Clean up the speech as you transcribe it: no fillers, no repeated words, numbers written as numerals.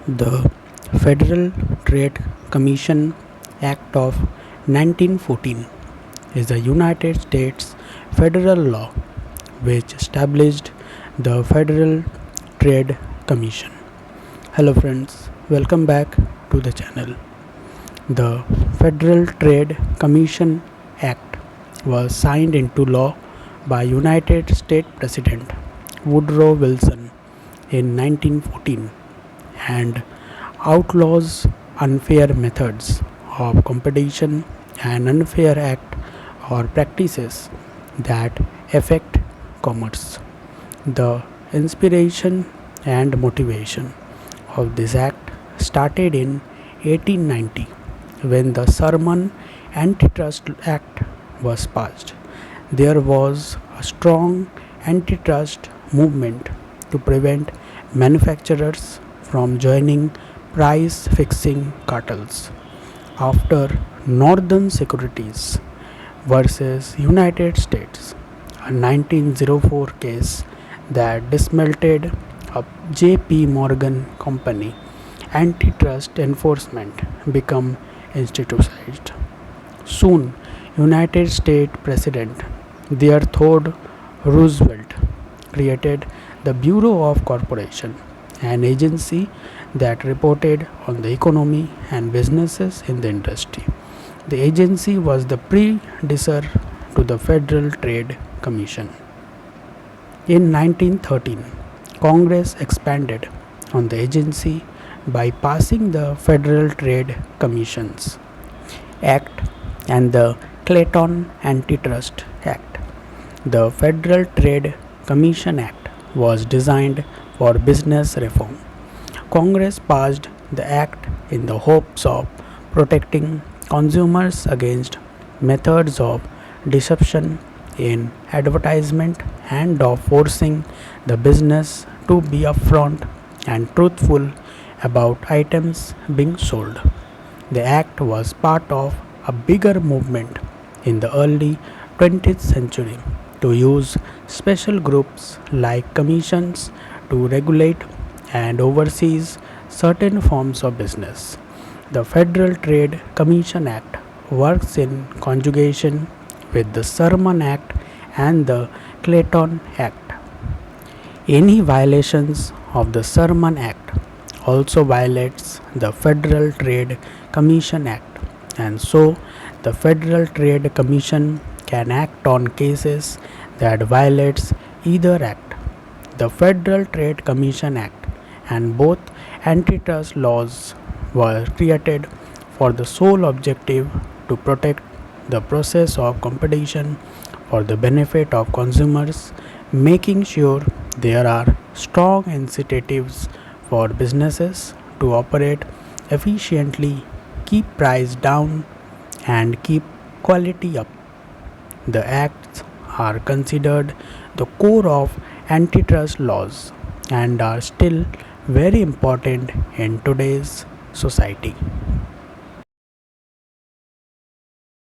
The Federal Trade Commission Act of 1914 is a United States federal law which established the Federal Trade Commission. Hello friends, welcome back to the channel. The Federal Trade Commission Act was signed into law by United States President Woodrow Wilson in 1914 and outlaws unfair methods of competition and unfair act or practices that affect commerce. The inspiration and motivation of this act started in 1890 when the Sherman Antitrust Act was passed. There was a strong antitrust movement to prevent manufacturers from joining price fixing cartels. After Northern Securities versus United States, a 1904 case that dismantled a J.P. Morgan company, antitrust enforcement became institutionalized. Soon, United States President Theodore Roosevelt created the Bureau of Corporation, an agency that reported on the economy and businesses in the industry. The agency was the predecessor to the Federal Trade Commission. In 1913, Congress expanded on the agency by passing the Federal Trade Commissions Act and the Clayton Antitrust Act. The Federal Trade Commission Act was designed for business reform. Congress passed the act in the hopes of protecting consumers against methods of deception in advertisement and of forcing the business to be upfront and truthful about items being sold. The act was part of a bigger movement in the early 20th century to use special groups like commissions to regulate and oversee certain forms of business. The Federal Trade Commission Act works in conjunction with the Sherman Act and the Clayton Act. Any violations of the Sherman Act also violates the Federal Trade Commission Act, and so the Federal Trade Commission can act on cases that violates either act. The Federal Trade Commission Act and both antitrust laws were created for the sole objective to protect the process of competition for the benefit of consumers, making sure there are strong incentives for businesses to operate efficiently, keep price down, and keep quality up. The acts are considered the core of antitrust laws and are still very important in today's society.